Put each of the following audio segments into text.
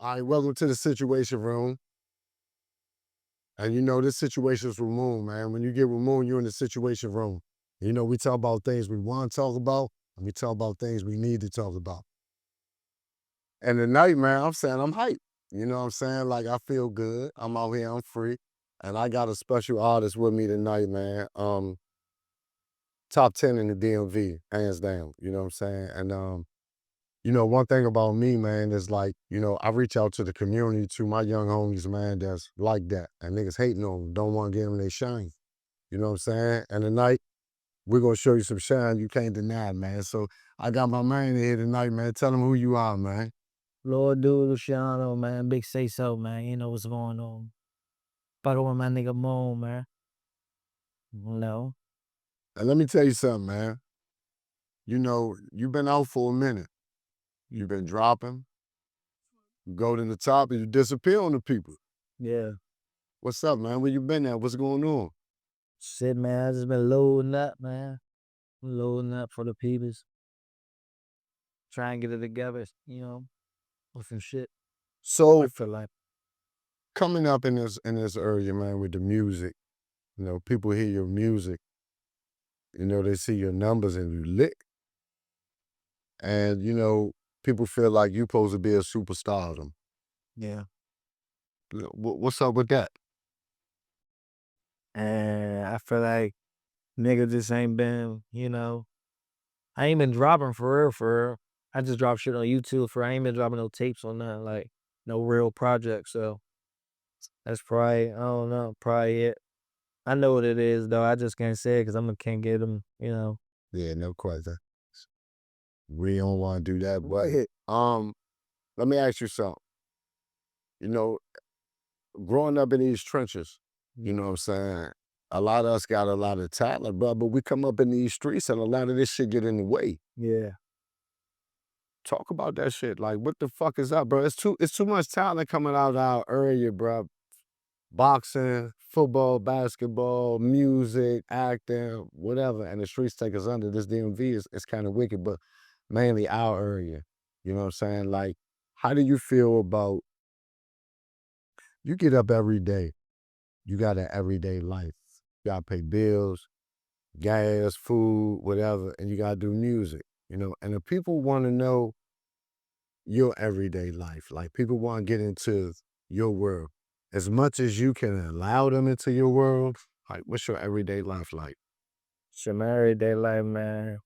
All right, welcome to the Situation Room. And you know, this situation's with Moon, man. When you get with Moon, you're in the Situation Room. You know, we talk about things we want to talk about, and we talk about things we need to talk about. And tonight, man, I'm saying I'm hyped. You know what I'm saying? Like, I feel good. I'm out here, I'm free. And I got a special artist with me tonight, man. Top 10 in the DMV, hands down. You know what I'm saying? And you know, one thing about me, man, is like, you know, I reach out to the community, to my young homies, man, that's like that. And niggas hating on them, don't want to give them their shine. You know what I'm saying? And tonight, we're going to show you some shine you can't deny, man. So I got my man here tonight, man. Tell him who you are, man. Lil Dude, Luciano, man. Big say so, man. You know what's going on. Fucking with my nigga Moon, man. No. And let me tell you something, man. You know, you've been out for a minute. You've been dropping, you go to the top, and you disappear on the people. Yeah. What's up, man? Where you been at? What's going on? Shit, man. I just been loading up, man. Loading up for the peoples. Try and get it together, you know, with some shit. So I feel like. coming up in this area, man, with the music, you know, people hear your music, you know, they see your numbers and you lit. And, you know, people feel like you supposed to be a superstardom. Yeah. What's up with that? And I feel like nigga just ain't been, you know, I ain't been dropping for real, for real. I just drop shit on YouTube I ain't been dropping no tapes on nothing, like no real projects. So that's probably, I don't know, probably it. I know what it is though. I just can't say it because can't get them, you know. Yeah, no question. We don't want to do that. But let me ask you something. You know, growing up in these trenches, you know what I'm saying? A lot of us got a lot of talent, bro, but we come up in these streets and a lot of this shit get in the way. Yeah. Talk about that shit. Like, what the fuck is up, bro? It's too much talent coming out of our area, bro. Boxing, football, basketball, music, acting, whatever. And the streets take us under. This DMV is kind of wicked, but mainly our area. You know what I'm saying? Like, how do you feel about you get up every day, you got an everyday life. You gotta pay bills, gas, food, whatever, and you gotta do music, you know. And the people wanna know your everyday life. Like people wanna get into your world. As much as you can allow them into your world, like what's your everyday life like? Shit, my everyday life, man.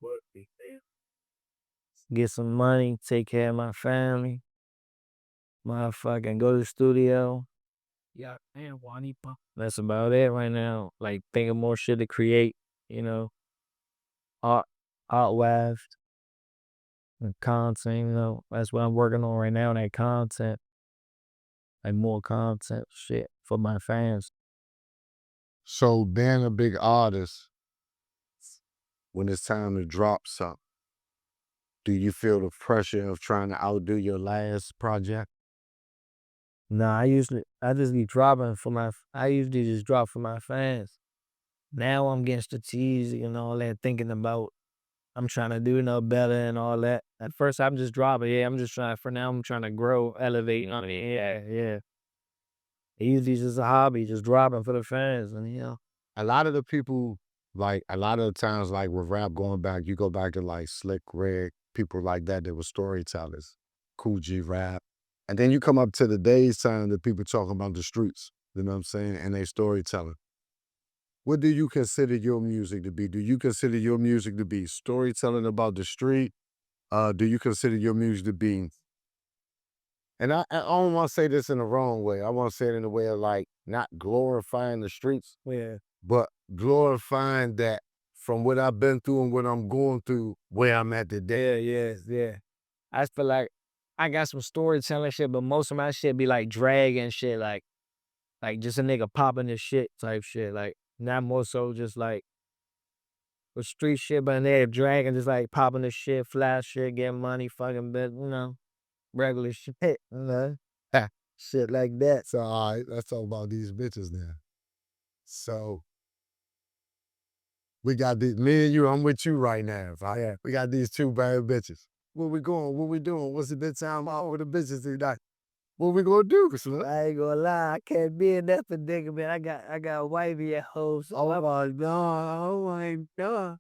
Get some money, take care of my family, motherfucking go to the studio. Yeah, man, Juanita. That's about it right now. Like thinking more shit to create, you know, art, art wise and content, you know. That's what I'm working on right now, that content. Like more content shit for my fans. So being a big artist, when it's time to drop something, do you feel the pressure of trying to outdo your last project? Nah, I just be dropping for I usually just drop for my fans. Now I'm getting strategic and all that, thinking about I'm trying to do no better and all that. At first, I'm just dropping. Yeah, I'm just trying. For now, I'm trying to grow, elevate. I mean, yeah, yeah. It usually just a hobby, just dropping for the fans, and you know. A lot of the people, like a lot of the times, like with rap going back, you go back to like Slick Rick, people like that were storytellers, Cool G Rap. And then you come up to the days time that people talking about the streets, you know what I'm saying? And they storytelling. What do you consider your music to be? Do you consider your music to be storytelling about the street? Do you consider your music to be, and I don't want to say this in the wrong way. I want to say it in a way of like not glorifying the streets, Yeah, but glorifying that from what I've been through and what I'm going through, where I'm at today. yeah. I just feel like I got some storytelling shit, but most of my shit be like dragging shit, like just a nigga popping his shit type shit, like not more so just like with street shit, but they dragging just like popping the shit, flash shit, getting money, fucking bit, you know, regular shit, you know, shit like that. So, all right, let's talk about these bitches now. So, we got these, me and you, I'm with you right now. Right? We got these two bad bitches. Where we going? What we doing? What's the good time out with the bitches tonight? What we gonna do, son? I ain't gonna lie, I can't be in that predicament. I got a wifey at home, so Oh my God! Oh my God!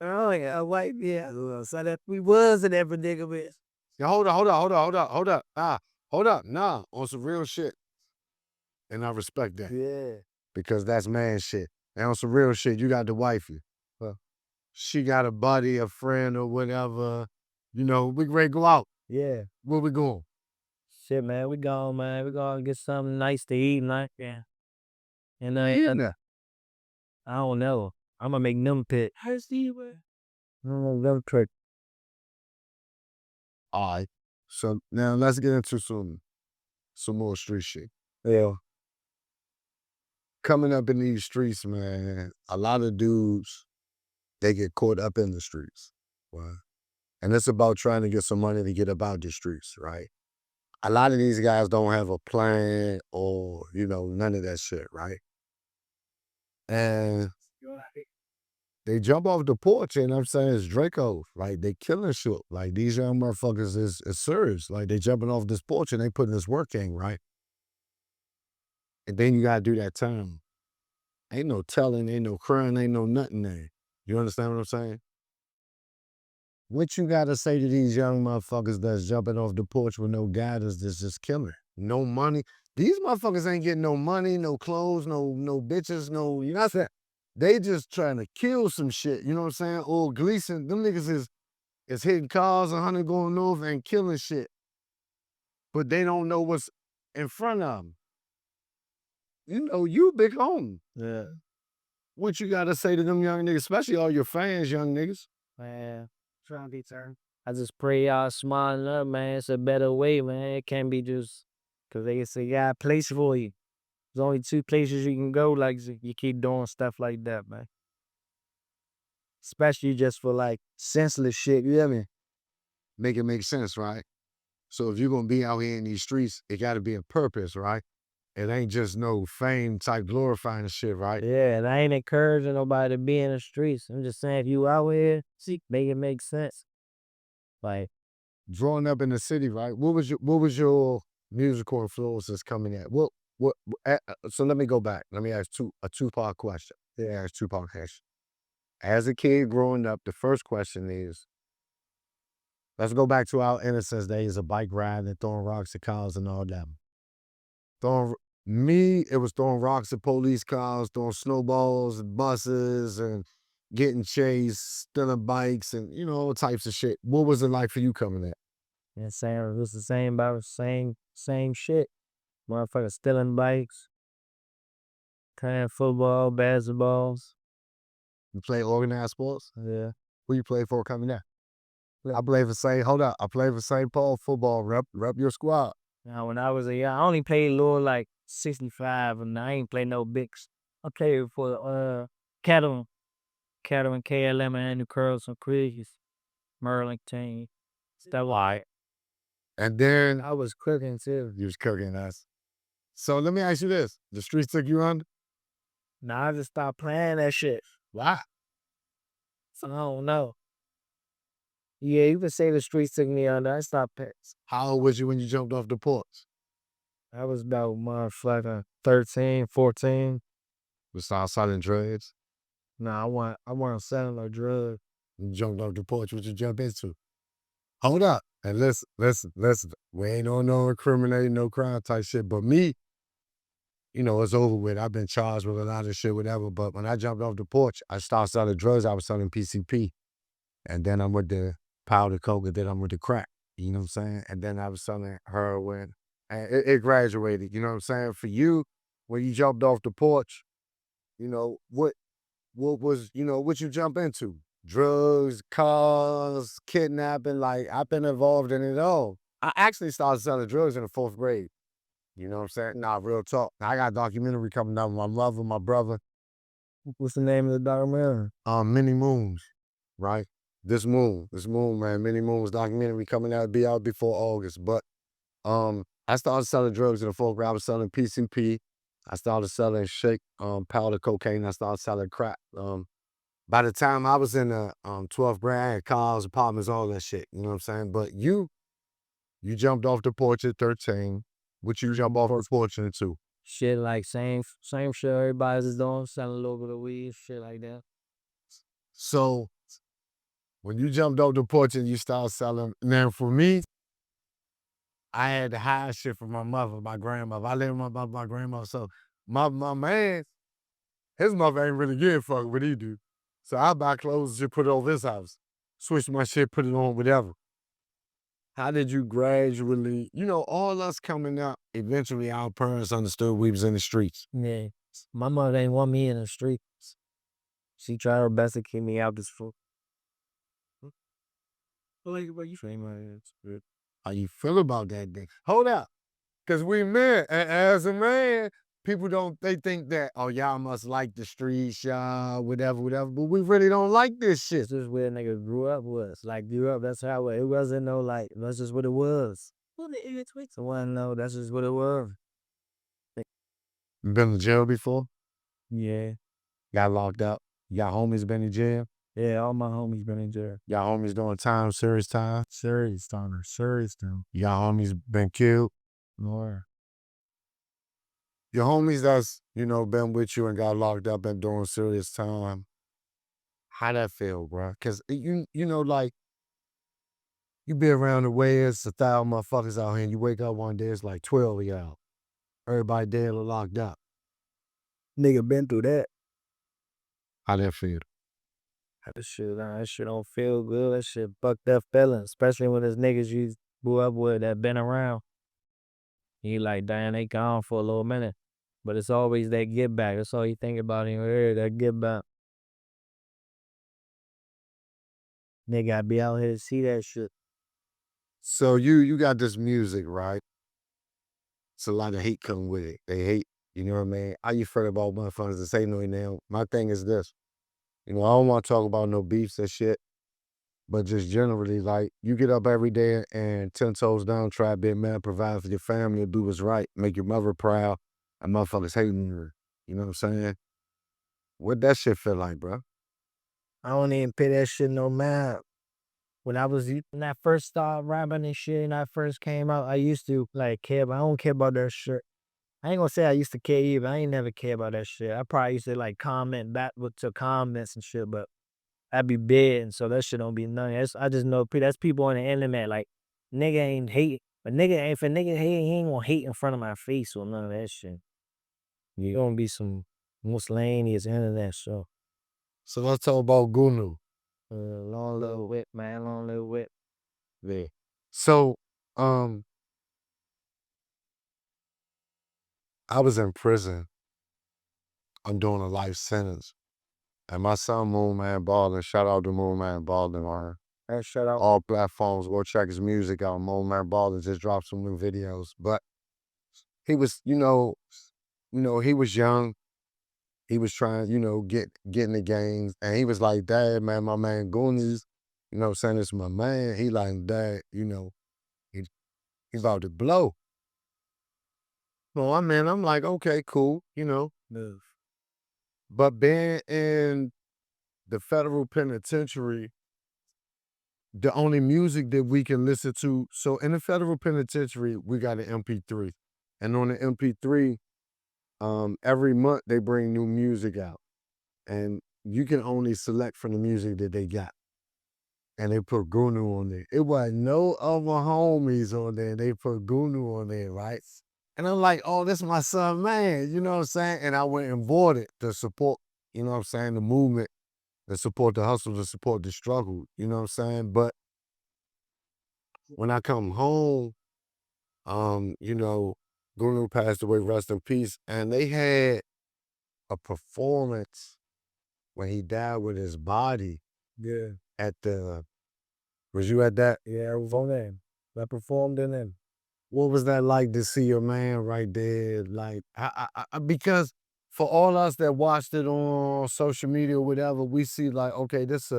oh yeah, a wifey at home. So that we was in that predicament. Yeah, hold up. Hold up. Nah, on some real shit. And I respect that. Yeah. Because that's man shit. And on some real shit, you got the wifey. She got a buddy, a friend, or whatever. You know, we ready to go out. Yeah. Where we going? Shit, man, we gone, man. We gonna get something nice to eat, like yeah. And Yeah. I don't know. I'm gonna make them pick. How see you? Them trick. All right. So now let's get into some more street shit. Yeah. Coming up in these streets, man, a lot of dudes, they get caught up in the streets. Right? And it's about trying to get some money to get about the streets, right? A lot of these guys don't have a plan or, none of that shit, right? And they jump off the porch, and I'm saying it's Draco. Like, they killing shit. Like, these young motherfuckers is serious. Like, they jumping off this porch and they putting this work in, right? And then you gotta do that time. Ain't no telling, ain't no crying, ain't no nothing there. You understand what I'm saying? What you gotta say to these young motherfuckers that's jumping off the porch with no guidance that's just killing? No money. These motherfuckers ain't getting no money, no clothes, no bitches, no, you know what I'm saying? They just trying to kill some shit, you know what I'm saying? Old Gleason, them niggas is hitting cars, 100 going north and killing shit. But they don't know what's in front of them. You big home. Yeah. What you gotta say to them young niggas, especially all your fans, young niggas? Man, trying to be turned. I just pray y'all smarten up, man. It's a better way, man. It can't be just because they say, yeah, place for you. There's only two places you can go, like, you keep doing stuff like that, man. Especially just for, like, senseless shit, you hear me? Make it make sense, right? So if you're gonna be out here in these streets, it gotta be a purpose, right? It ain't just no fame type glorifying shit, right? Yeah, and I ain't encouraging nobody to be in the streets. I'm just saying, if you out here, make it make sense. Like, Growing up in the city, right? What was your musical influences coming at? So let me go back. Let me ask a two-part question. Yeah, ask two-part question. As a kid growing up, the first question is, let's go back to our innocence days of bike riding and throwing rocks at cars and all that. It was throwing rocks at police cars, throwing snowballs at buses, and getting chased, stealing bikes, and all types of shit. What was it like for you coming at? and saying it was the same about same shit. Motherfuckers stealing bikes, playing football, basketballs. You play organized sports? Yeah. Who you play for coming at? I play for I play for St. Paul football. Rep your squad. Now, when I was a young, I only played little like 65, and I ain't play no bigs. I played for Cattle and KLM and the Curls and Creeks, Merlin team. Stuff like. And then I was cooking too. you was cooking us. So let me ask you this. The streets took you under? Now I just stopped playing that shit. Why? So I don't know. Yeah, you can say the streets took me under. I stopped pets. How old was you when you jumped off the porch? I was about motherfucking 13, 14. We started selling drugs. Nah, I wasn't selling no drugs. You jumped off the porch. What you jump into? Hold up. And listen. We ain't on no incriminating, no crime type shit. But me, it's over with. I've been charged with a lot of shit, whatever. But when I jumped off the porch, I started selling drugs. I was selling PCP. And then I'm with the powder coke, and then I'm with the crack. You know what I'm saying? And then I was selling heroin. And it graduated. You know what I'm saying? For you, when you jumped off the porch, what was, what you jump into? Drugs, cars, kidnapping. Like, I've been involved in it all. I actually started selling drugs in the 4th grade. You know what I'm saying? Nah, real talk. I got a documentary coming out with my mother, my brother. What's the name of the documentary? Many Moons, right? This moon, man. Many Moons documentary coming out, be out before August. But I started selling drugs in the 4th grade. I was selling PCP. I started selling shake, powder cocaine. I started selling crack. By the time I was in the 12th grade, I had cars, apartments, all that shit. You know what I'm saying? But you You jumped off the porch at 13. What you jump off the porch into? Shit like same shit everybody's just doing, selling a little bit of weed, shit like that. So when you jumped off the porch and you started selling, now for me, I had to hide shit from my mother, my grandmother. I lived with my grandmother. So my man, his mother ain't really give a fuck what he do. So I buy clothes and shit, put it over his house. Switch my shit, put it on, whatever. How did you gradually, all us coming up, eventually our parents understood we was in the streets. Yeah. My mother ain't want me in the streets. She tried her best to keep me out this fool. Like, what you say, man? How you feel about that thing? Hold up. Because we men, and as a man, people they think that, oh, y'all must like the streets, y'all, whatever, but we really don't like this shit. This is where niggas grew up was. Like, grew up, that's how it wasn't no, like, that's just what it was. Well, the idiot tweets. So I know that's just what it was. You been to jail before? Yeah. Got locked up? Y'all homies been in jail? Yeah, all my homies been in jail. Y'all homies doing time, serious time? Serious time. Y'all homies been killed? More. Your homies that's, been with you and got locked up and doing serious time, how that feel, bro? Because, like, you be around the way, it's 1,000 motherfuckers out here, and you wake up one day, it's like 12 of y'all. Everybody dead or locked up. Nigga been through that. How that feel? That shit don't feel good. That shit fucked up feeling, especially when there's niggas you grew up with that been around. You like, damn, they gone for a little minute. But it's always that get back. That's all you think about in your head, that get back. Nigga gotta be out here to see that shit. So you got this music, right? It's a lot of hate coming with it. They hate, you know what I mean? How you feel about motherfuckers that say no now? My thing is this. I don't want to talk about no beefs and shit, but just generally, like, you get up every day and 10 toes down, try to be a man, provide for your family, do what's right, make your mother proud, and motherfuckers hating her. You know what I'm saying? What that shit feel like, bro? I don't even pay that shit no mind. When I first started rapping and shit and I first came out, I used to like care, but I don't care about that shit. I ain't gonna say I used to care either. I ain't never care about that shit. I probably used to like comment back to comments and shit, but I'd be big, and so that shit don't be nothing. I just know that's people on the internet. Like, nigga ain't hate, but if a nigga hate, he ain't gonna hate in front of my face or none of that shit. You gonna be some miscellaneous internet show. So let's talk about Goonew. Long little whip, man. Long little whip. Yeah. So, I was in prison. I'm doing a life sentence. And my son, Moon Man Baldwin, shout out to Moon Man Baldwin, man. Hey, shout out. All platforms, go check his music out. Moon Man Baldwin just dropped some new videos. But he was, he was young. He was trying, get in the games. And he was like, Dad, man, my man Goonew, saying this my man. He like, Dad, he about to blow. Well, I'm like, okay, cool, Move. But being in the federal penitentiary, the only music that we can listen to, so in the federal penitentiary, we got an MP3. And on the MP3, every month they bring new music out. And you can only select from the music that they got. And they put Goonew on there. It was no other homies on there. They put Goonew on there, right? And I'm like, oh, this my son, man. You know what I'm saying? And I went and bought it to support, the movement, to support the hustle, to support the struggle. You know what I'm saying? But when I come home, Goonew passed away, rest in peace. And they had a performance when he died with his body. Yeah. Was you at that? Yeah, I was on there. I performed in them. What was that like to see your man right there? Like, because for all us that watched it on social media or whatever, we see like, okay, this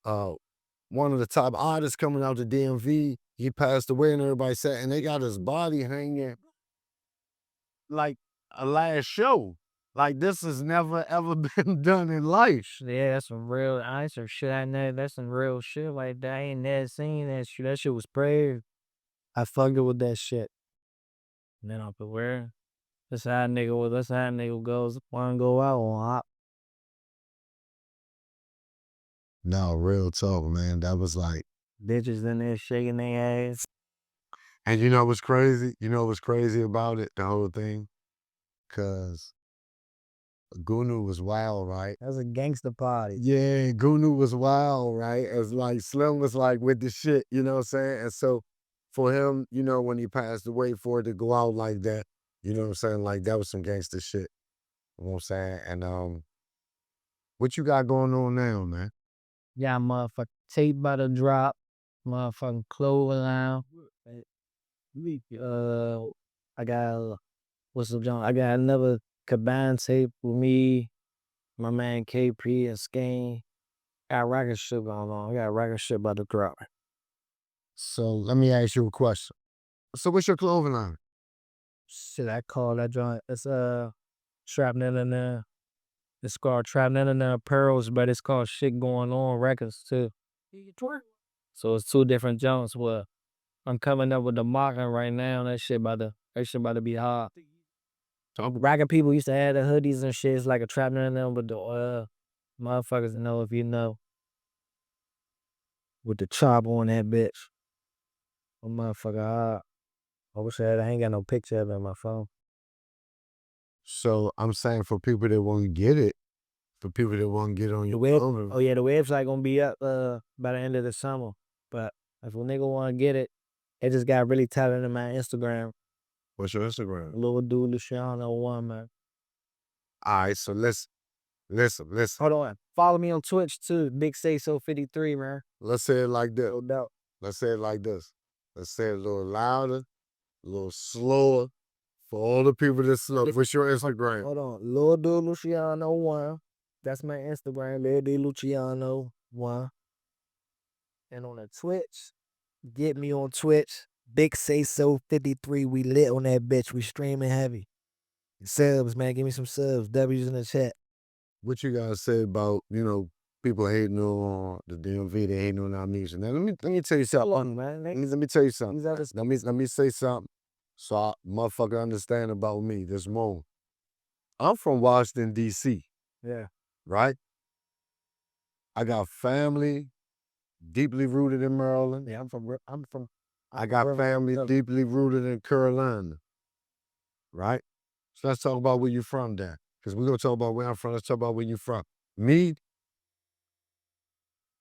one of the top artists coming out the DMV. He passed away and everybody said, and they got his body hanging like a last show. Like, this has never ever been done in life. Yeah, that's some real some shit I know. That's some real shit like that. I ain't never seen that shit. That shit was brave. I fucked it with that shit. And then I'll be where? That's how a nigga goes. Wanna go out on hop. No, real talk, man. That was like, Bitches in there shaking their ass. and you know what's crazy? You know what's crazy about it, the whole thing? Cause Goonew was wild, right? That's a gangster party. Yeah, Goonew was wild, right? As like Slim was like with the shit, you know what I'm saying? And so for him, you know, when he passed away, for it to go out like that, you know what I'm saying? Like that was some gangster shit. You know what I'm saying? And what you got going on now, man? Yeah, motherfucking tape by the drop. Motherfucking clothing line. I got what's up, John? I got another combined tape with me, my man KP and Skane. Got rocket shit going on. I got rocket shit about to drop. So let me ask you a question. So what's your clothing line? Shit, I call that joint. It's Shrapnel in there. It's called Shrapnel in there Pearls, but it's called Shit Going On Records too. So it's two different joints. Well, I'm coming up with the mocking right now. That shit about to be hard. Ragged people used to have the hoodies and shit. It's like a trap in them, but the motherfuckers know if you know. With the chop on that bitch. A motherfucker hard. I wish I ain't got no picture of it on my phone. So I'm saying for people that won't get it, for people that won't get on The your web, clothing. oh yeah, the website gonna be up by the end of the summer. But if a nigga wanna get it, it just got really tight into my Instagram. What's your Instagram? Lil Dude, Luciano 1, man. All right, so listen. Hold on. Follow me on Twitch too. Big Say So 53, man. Let's say it like this. No doubt. Let's say it like this. Let's say it a little louder, a little slower. For all the people that slow. What's your Instagram? Hold on. Lil Dude Luciano 1. That's my Instagram. Lil Dude Luciano 1. And on the Twitch, get me on Twitch. Big Say So 53. We lit on that bitch. We streaming heavy. Subs, man. Give me some subs. W's in the chat. What you guys say about, you know, people hating on the DMV, they hating on our music. Now let me tell you something. Hold on, man. Let me tell you something. These Let me say something so I motherfucker understand about me this moment. I'm from Washington, D.C., yeah. right? I got family deeply rooted in Maryland. Yeah, I'm from I got family deeply rooted in Carolina, right? So let's talk about where you from then. Because we're going to talk about where I'm from. Let's talk about where you from. Me,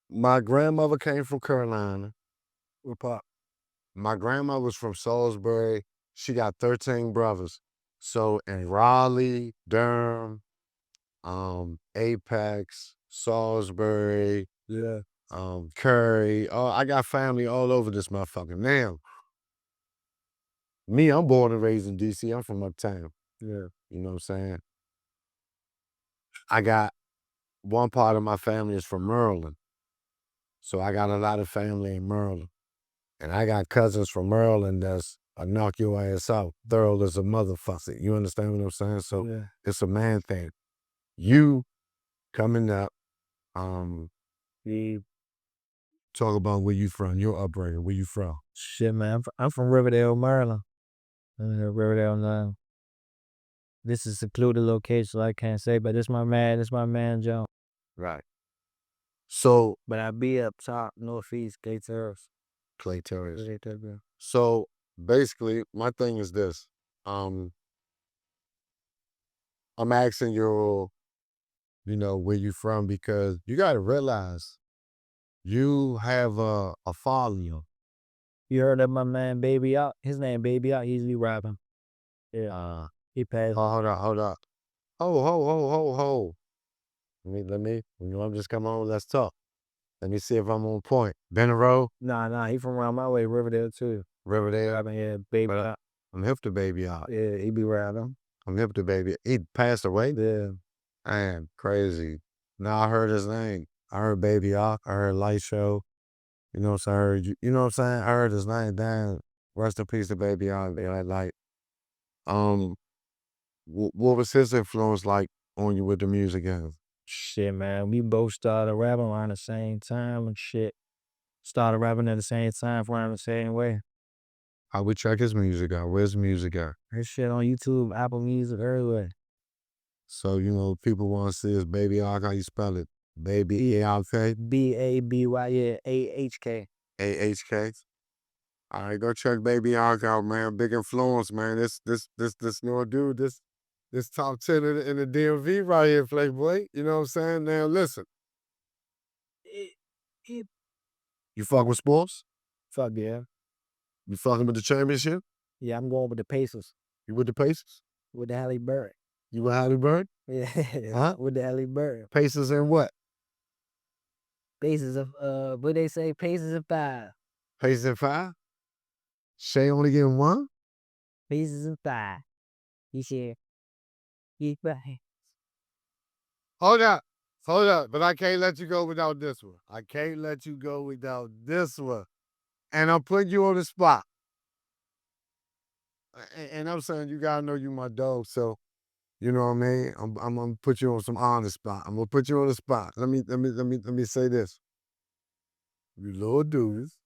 my grandmother came from Carolina. My grandma was from Salisbury. She got 13 brothers. So in Raleigh, Durham, Apex, Salisbury, Yeah. Curry. Oh, I got family all over this motherfucker. Now, me, I'm born and raised in DC. I'm from uptown. Yeah. You know what I'm saying? I got one part of my family is from Maryland. So I got a lot of family in Maryland. And I got cousins from Maryland that's a knock your ass out, thorough as a motherfucker. You understand what I'm saying? So Yeah. it's a man thing. You coming up, Yeah. talk about where you from, your upbringing, where you from. Shit, man. I'm from Riverdale, Maryland. I'm in Riverdale now. This is a secluded location, so I can't say, but this my man, John. Right. So But I be up top, northeast, Clay Terrace. Clay Terrace. Right there, bro. So basically, my thing is this. I'm asking you, you know, where you from because you got to realize you have a following. You heard of my man Baby Out? His name Baby Out. He's usually rapping. Yeah. He passed. Hold on. Ho. Let me, you know, I'm just coming on, let's talk. Let me see if I'm on point. Been a row? Nah. He from around my way, Riverdale too. Riverdale? Rapping, yeah, Baby Out. I'm hip to Baby Out. Yeah, he be rapping. I'm hip to Baby. He passed away? Yeah. Man, crazy. Now I heard his name. I heard Baby Out. I heard Light Show. You know what I'm saying? I heard you know what I'm saying? I heard his name. Damn. Rest in peace to Baby Out. They like, what was his influence like on you with the music game? Shit, man. We both started rapping around the same time and shit. Started rapping at the same time, around the same way. How we check his music out? Where's the music at? His shit on YouTube, Apple Music, everywhere. So, you know, people want to see his Baby Ark. How you spell it? Baby E-A-R-K? B-A-B-Y, yeah, A-H-K. A-H-K? All right, go check Baby Ark out, man. Big influence, man. This Lil Dude, this top 10 in the DMV right here, Playboy. You know what I'm saying? Now, listen. You fuck with sports? Fuck yeah. You fucking with the championship? Yeah, I'm going with the Pacers. You with the Pacers? With the Halle Berry. You with Halle Berry? Yeah. Huh? With the Halle Berry. Pacers and what? Pacers of, what they say? Pacers of 5. Pacers and 5? Shay only getting 1? Pacers of 5. You said, you right. Hold up. But I can't let you go without this one. I can't let you go without this one. And I'm putting you on the spot. And I'm saying you gotta know you my dog, so you know what I mean? I'm gonna put you on some honest spot. I'm gonna put you on the spot. Let me say this. You little dudes,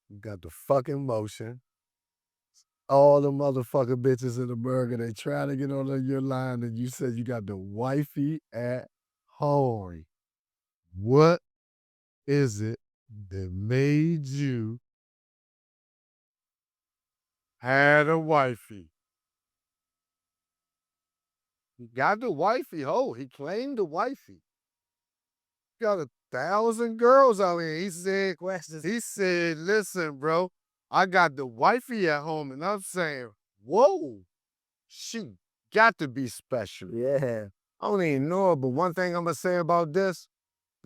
you got the fucking motion. All the motherfucking bitches in the burger, they trying to get on your line, and you said you got the wifey at home. What is it that made you had a wifey? He got the wifey. Oh, he claimed the wifey. Got 1,000 girls out here. He said, listen, bro, I got the wifey at home. And I'm saying, whoa, she got to be special. Yeah. I don't even know her, but one thing I'm going to say about this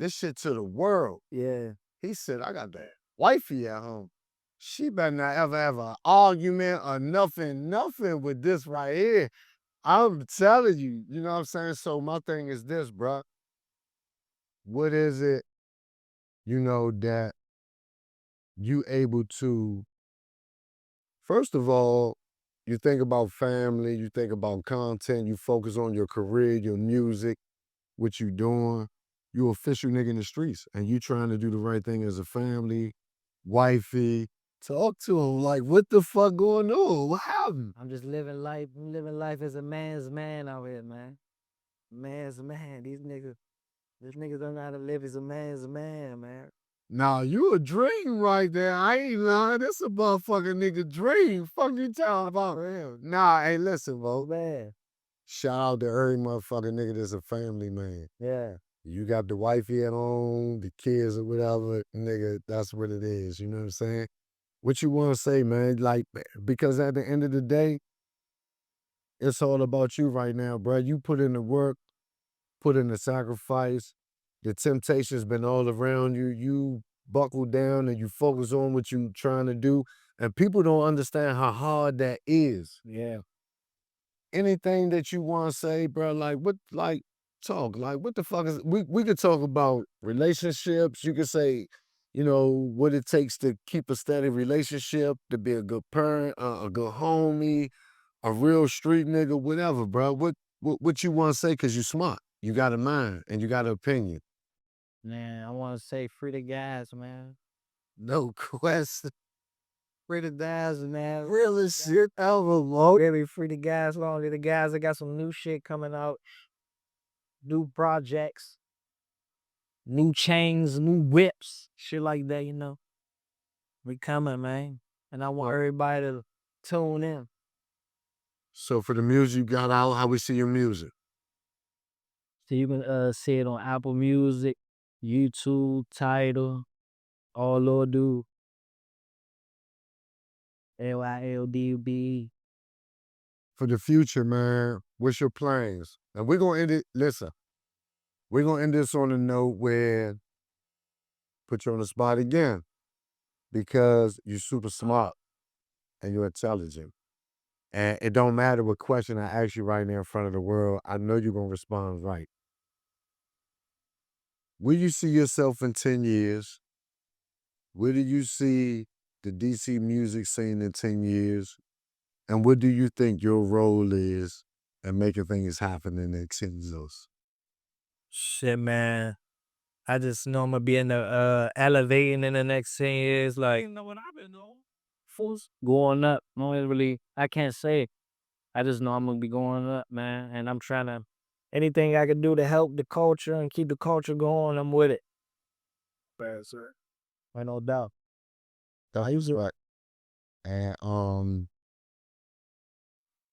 shit to the world. Yeah. He said, I got that wifey at home. She better not ever have an argument or nothing with this right here. I'm telling you, you know what I'm saying? So my thing is this, bro. What is it, you know, that you able to, first of all, you think about family, you think about content, you focus on your career, your music, what you doing. You official nigga in the streets, and you trying to do the right thing as a family, wifey. Talk to him like, what the fuck going on? What happened? I'm just living life. I'm living life as a man's man out here, man. Man's man. These niggas don't know how to live as a man's man, man. Nah, you a dream right there. I ain't lying. This a motherfucking nigga dream. Fuck you talking about? Real. Nah, hey, listen, bro. Man. Shout out to every motherfucking nigga that's a family man. Yeah. You got the wifey at home, the kids or whatever, nigga, that's what it is. You know what I'm saying? What you want to say, man? Like, because at the end of the day, it's all about you right now, bro. You put in the work, put in the sacrifice. The temptation's been all around you. You buckle down and you focus on what you trying to do. And people don't understand how hard that is. Yeah. Anything that you want to say, bro, like, what, like, talk. Like, what the fuck is, we could talk about relationships. You could say, you know, what it takes to keep a steady relationship, to be a good parent, a good homie, a real street nigga, whatever, bro. What you want to say? Cause you smart. You got a mind and you got an opinion. Man, I want to say free the guys, man. No question. Free the guys, man. Real shit ever, bro. Really free the guys. Long the guys that got some new shit coming out. New projects. New chains, new whips. Shit like that, you know. We coming, man. And I want everybody to tune in. So for the music you got out, how we see your music? So you can see it on Apple Music, YouTube, Tidal, all Lil Dude. LILDB. For the future, man, what's your plans? And we're gonna end it, listen, we're gonna end this on a note where, put you on the spot again, because you're super smart and you're intelligent. And it don't matter what question I ask you right now in front of the world, I know you're gonna respond right. Where you see yourself in 10 years? Where do you see the DC music scene in 10 years? And what do you think your role is in making things happen in the 10 years? Shit, man. I just know I'm gonna be in the elevating in the next 10 years. Like, you know what I've been doing. going up. No, it really, I can't say. I just know I'm gonna be going up, man. And I'm trying to, anything I can do to help the culture and keep the culture going, I'm with it. Bad, sir. Ain't no doubt. I use it right. And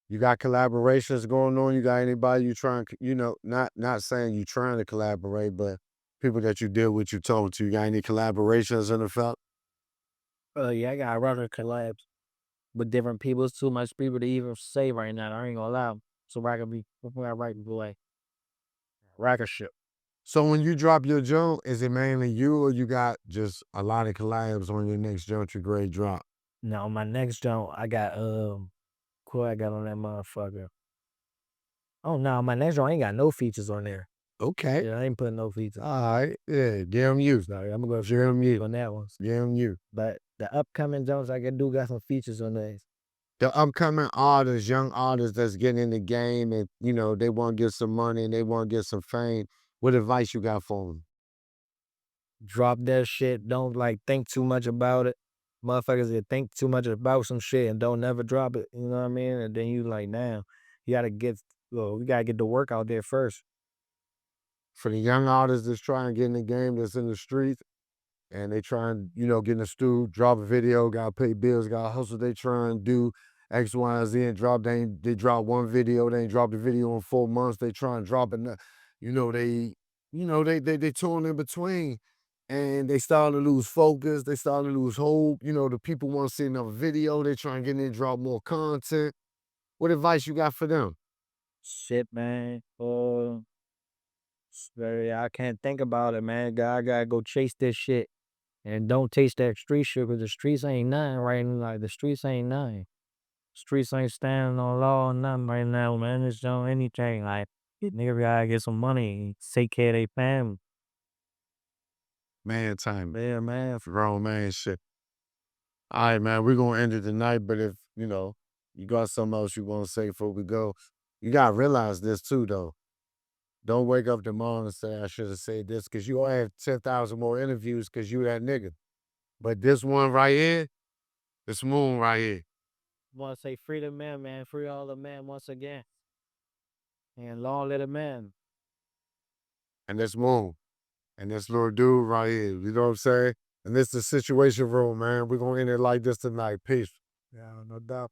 you got collaborations going on. You got anybody you trying, not saying you trying to collaborate, but people that you deal with, you talk to. You got any collaborations in the felt? Yeah, I got other collabs with different people. It's too much people to even say right now. I ain't gonna lie. So I can be, I write like racket shit. So when you drop your joint, is it mainly you or you got just a lot of collabs on your next joint, your great drop? Now my next joint, I got what I got on that motherfucker. Oh no, my next joint ain't got no features on there. Okay. Yeah, I ain't putting no features. All right. Yeah, damn you. Sorry, I'm gonna go share you on that one. Damn you. But the upcoming joints I can do got some features on these. The upcoming artists, young artists that's getting in the game and, they want to get some money and they want to get some fame. What advice you got for them? Drop that shit. Don't like think too much about it. Motherfuckers that think too much about some shit and don't never drop it. You know what I mean? And then you like, damn, you gotta get, well, we gotta get the work out there first. For the young artists that's trying to get in the game, that's in the streets, and they try and, get in the studio, drop a video, gotta pay bills, gotta hustle. They try and do X, Y, and Z and they drop one video, they ain't dropped the video in 4 months. They try and drop it. They torn in between and they start to lose focus. They start to lose hope. The people want to see another video. They try and get in and drop more content. What advice you got for them? Shit, man. I can't think about it, man. I gotta go chase this shit. And don't taste that street shit, cause the streets ain't nothing right now. Like the streets ain't nothing. Streets ain't standing on law or nothing right now, man. It's on anything. Like nigga gotta get some money, take care of their family. Man, time. Yeah, man. Grown man shit. All right, man, we're gonna end it tonight, but if you got something else you want to say before we go, you gotta realize this too, though. Don't wake up tomorrow and say I should have said this, because you only have 10,000 more interviews because you that nigga. But this one right here, this moon right here, Wanna say free the man, man. Free all the men once again. And long live the man. and this moon, and this little dude right here. You know what I'm saying? And this is the situation room, man. We're gonna end it like this tonight. Peace. Yeah, no doubt.